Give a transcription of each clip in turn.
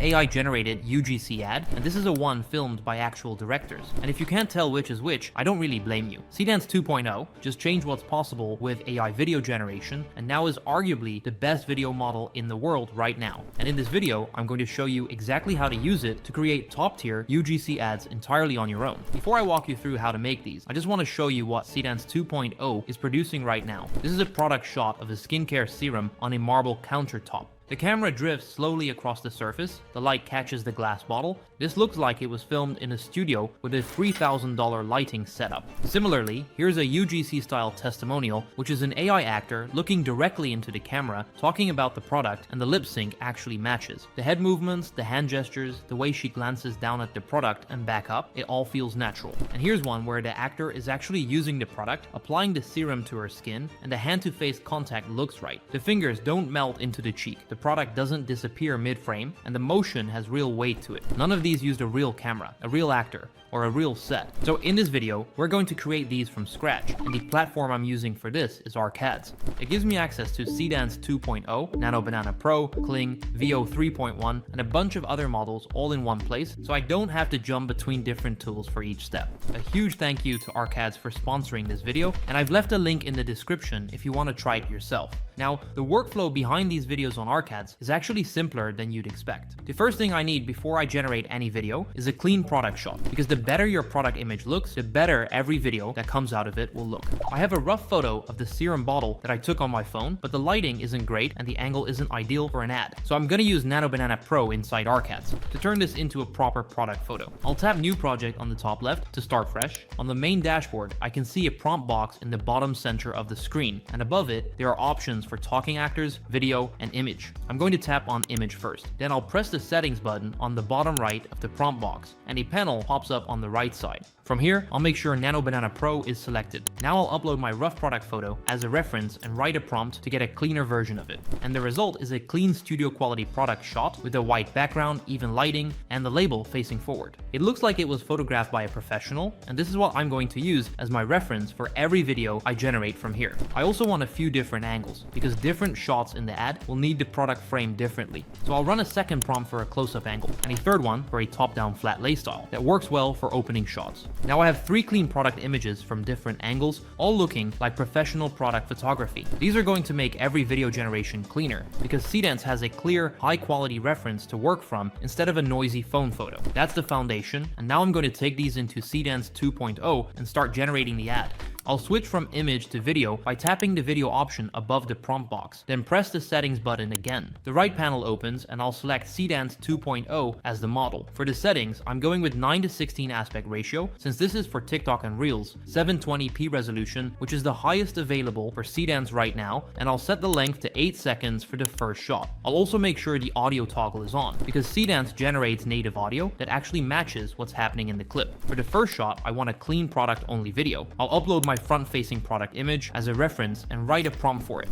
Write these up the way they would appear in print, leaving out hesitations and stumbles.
AI generated UGC ad, and this is a one filmed by actual directors. And if you can't tell which is which, I don't really blame you. Seedance 2.0 just changed what's possible with AI video generation, and now is arguably the best video model in the world right now. And in this video, I'm going to show you exactly how to use it to create top-tier UGC ads entirely on your own. Before I walk you through how to make these, I just want to show you what Seedance 2.0 is producing right now. This is a product shot of a skincare serum on a marble countertop. The camera drifts slowly across the surface, the light catches the glass bottle. This looks like it was filmed in a studio with a $3,000 lighting setup. Similarly, here's a UGC-style testimonial, which is an AI actor looking directly into the camera, talking about the product, and the lip sync actually matches. The head movements, the hand gestures, the way she glances down at the product and back up, it all feels natural. And here's one where the actor is actually using the product, applying the serum to her skin, and the hand-to-face contact looks right. The fingers don't melt into the cheek. The product doesn't disappear mid-frame, and the motion has real weight to it. None of these used a real camera, a real actor, or a real set. So in this video, we're going to create these from scratch, and the platform I'm using for this is Arcads. It gives me access to Seedance 2.0, Nano Banana Pro, Kling, VO 3.1, and a bunch of other models all in one place, so I don't have to jump between different tools for each step. A huge thank you to Arcads for sponsoring this video, and I've left a link in the description if you want to try it yourself. Now, the workflow behind these videos on Arcads is actually simpler than you'd expect. The first thing I need before I generate any video is a clean product shot, because the better your product image looks, the better every video that comes out of it will look. I have a rough photo of the serum bottle that I took on my phone, but the lighting isn't great and the angle isn't ideal for an ad. So I'm gonna use Nano Banana Pro inside Arcads to turn this into a proper product photo. I'll tap New Project on the top left to start fresh. On the main dashboard, I can see a prompt box in the bottom center of the screen, and above it, there are options for talking actors, video, and image. I'm going to tap on image first. Then I'll press the settings button on the bottom right of the prompt box, and a panel pops up on the right side. From here, I'll make sure Nano Banana Pro is selected. Now I'll upload my rough product photo as a reference and write a prompt to get a cleaner version of it. And the result is a clean studio quality product shot with a white background, even lighting, and the label facing forward. It looks like it was photographed by a professional, and this is what I'm going to use as my reference for every video I generate from here. I also want a few different angles, because different shots in the ad will need the product framed differently. So I'll run a second prompt for a close-up angle, and a third one for a top-down flat lay style that works well for opening shots. Now I have 3 clean product images from different angles, all looking like professional product photography. These are going to make every video generation cleaner, because Seedance has a clear, high-quality reference to work from instead of a noisy phone photo. That's the foundation, and now I'm going to take these into Seedance 2.0 and start generating the ad. I'll switch from image to video by tapping the video option above the prompt box, then press the settings button again. The right panel opens and I'll select Seedance 2.0 as the model. For the settings, I'm going with 9:16 aspect ratio, since this is for TikTok and Reels, 720p resolution, which is the highest available for Seedance right now, and I'll set the length to 8 seconds for the first shot. I'll also make sure the audio toggle is on, because Seedance generates native audio that actually matches what's happening in the clip. For the first shot, I want a clean product only video. I'll upload my front-facing product image as a reference and write a prompt for it.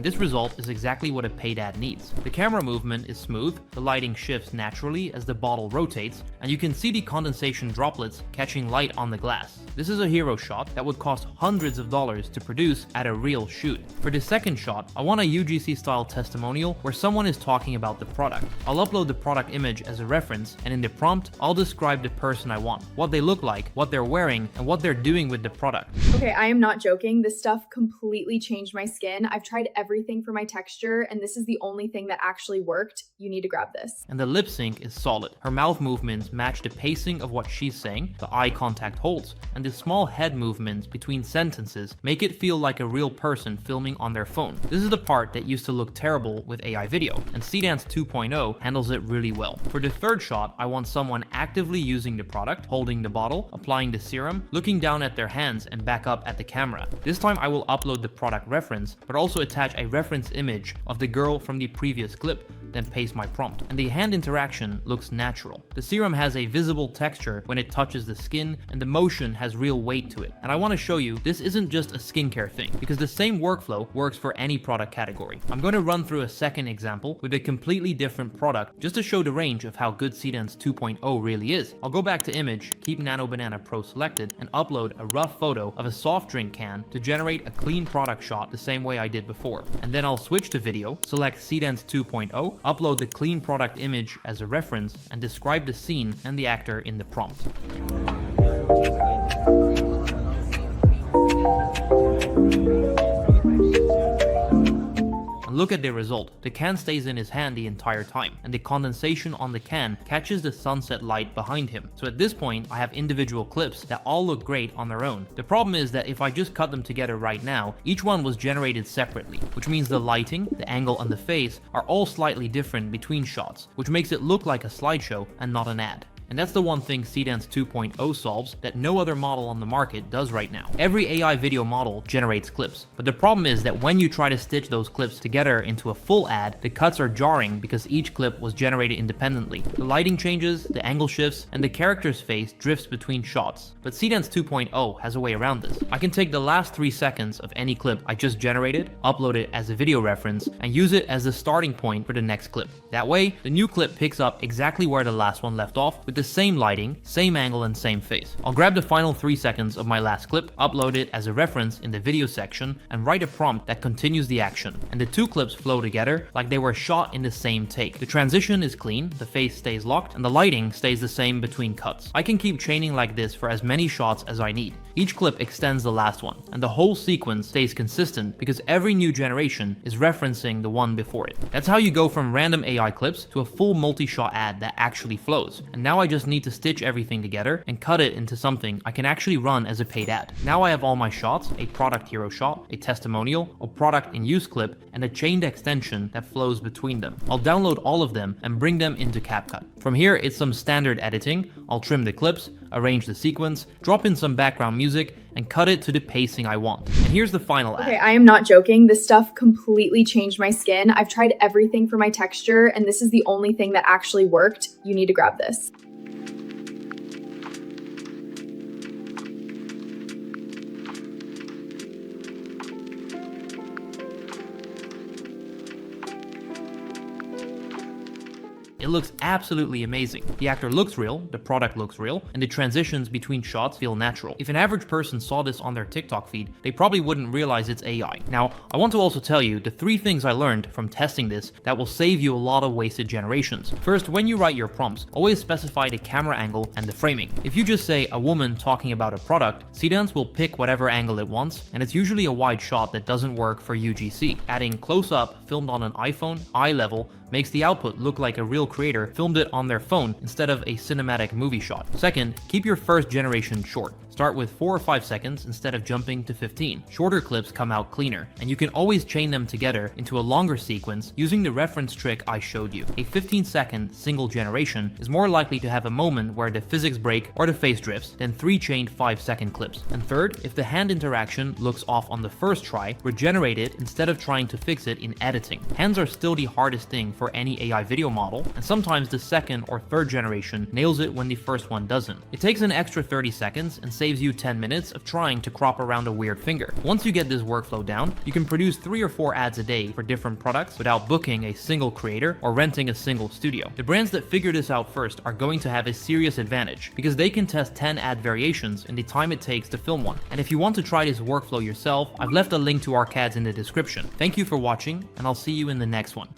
This result is exactly what a paid ad needs. The camera movement is smooth, the lighting shifts naturally as the bottle rotates, and you can see the condensation droplets catching light on the glass. This is a hero shot that would cost hundreds of dollars to produce at a real shoot. For the second shot, I want a UGC-style testimonial where someone is talking about the product. I'll upload the product image as a reference, and in the prompt, I'll describe the person I want, what they look like, what they're wearing, and what they're doing with the product. Okay, I am not joking. This stuff completely changed my skin. I've tried everything for my texture, and this is the only thing that actually worked. You need to grab this. And the lip sync is solid. Her mouth movements match the pacing of what she's saying, the eye contact holds, and the small head movements between sentences make it feel like a real person filming on their phone. This is the part that used to look terrible with AI video, and Seedance 2.0 handles it really well. For the third shot, I want someone actively using the product, holding the bottle, applying the serum, looking down at their hands and back up at the camera. This time I will upload the product reference, but also attach a reference image of the girl from the previous clip, then paste my prompt, and the hand interaction looks natural. The serum has a visible texture when it touches the skin, and the motion has real weight to it. And I want to show you this isn't just a skincare thing, because the same workflow works for any product category. I'm going to run through a second example with a completely different product just to show the range of how good Seedance 2.0 really is. I'll go back to image, keep Nano Banana Pro selected, and upload a rough photo of a soft drink can to generate a clean product shot the same way I did before. And then I'll switch to video, select Seedance 2.0, upload the clean product image as a reference, and describe the scene and the actor in the prompt. Look at the result. The can stays in his hand the entire time, and the condensation on the can catches the sunset light behind him. So at this point, I have individual clips that all look great on their own. The problem is that if I just cut them together right now, each one was generated separately, which means the lighting, the angle, and the face are all slightly different between shots, which makes it look like a slideshow and not an ad. And that's the one thing Seedance 2.0 solves that no other model on the market does right now. Every AI video model generates clips, but the problem is that when you try to stitch those clips together into a full ad, the cuts are jarring because each clip was generated independently. The lighting changes, the angle shifts, and the character's face drifts between shots. But Seedance 2.0 has a way around this. I can take the last 3 seconds of any clip I just generated, upload it as a video reference, and use it as the starting point for the next clip. That way, the new clip picks up exactly where the last one left off with the same lighting, same angle, and same face. I'll grab the final 3 seconds of my last clip, upload it as a reference in the video section, and write a prompt that continues the action. And the 2 clips flow together like they were shot in the same take. The transition is clean, the face stays locked, and the lighting stays the same between cuts. I can keep chaining like this for as many shots as I need. Each clip extends the last one, and the whole sequence stays consistent because every new generation is referencing the one before it. That's how you go from random AI clips to a full multi-shot ad that actually flows. And now I just need to stitch everything together and cut it into something I can actually run as a paid ad. Now I have all my shots, a product hero shot, a testimonial, a product in use clip, and a chained extension that flows between them. I'll download all of them and bring them into CapCut. From here, it's some standard editing. I'll trim the clips, arrange the sequence, drop in some background music, and cut it to the pacing I want. And here's the final ad. Okay, I am not joking. This stuff completely changed my skin. I've tried everything for my texture, and this is the only thing that actually worked. You need to grab this. It looks absolutely amazing. The actor looks real, the product looks real, and the transitions between shots feel natural. If an average person saw this on their TikTok feed, they probably wouldn't realize it's AI. Now, I want to also tell you the 3 things I learned from testing this that will save you a lot of wasted generations. First, when you write your prompts, always specify the camera angle and the framing. If you just say a woman talking about a product, Seedance will pick whatever angle it wants, and it's usually a wide shot that doesn't work for UGC. Adding close up, filmed on an iPhone, eye level, makes the output look like a real creator filmed it on their phone instead of a cinematic movie shot. Second, keep your first generation short. Start with 4 or 5 seconds instead of jumping to 15. Shorter clips come out cleaner, and you can always chain them together into a longer sequence using the reference trick I showed you. A 15-second single generation is more likely to have a moment where the physics break or the face drifts than 3 chained 5-second clips. And third, if the hand interaction looks off on the first try, regenerate it instead of trying to fix it in editing. Hands are still the hardest thing for any AI video model, and sometimes the second or third generation nails it when the first one doesn't. It takes an extra 30 seconds and saves you 10 minutes of trying to crop around a weird finger. Once you get this workflow down, you can produce 3 or 4 ads a day for different products without booking a single creator or renting a single studio. The brands that figure this out first are going to have a serious advantage because they can test 10 ad variations in the time it takes to film one. And if you want to try this workflow yourself, I've left a link to our CADs in the description. Thank you for watching, and I'll see you in the next one.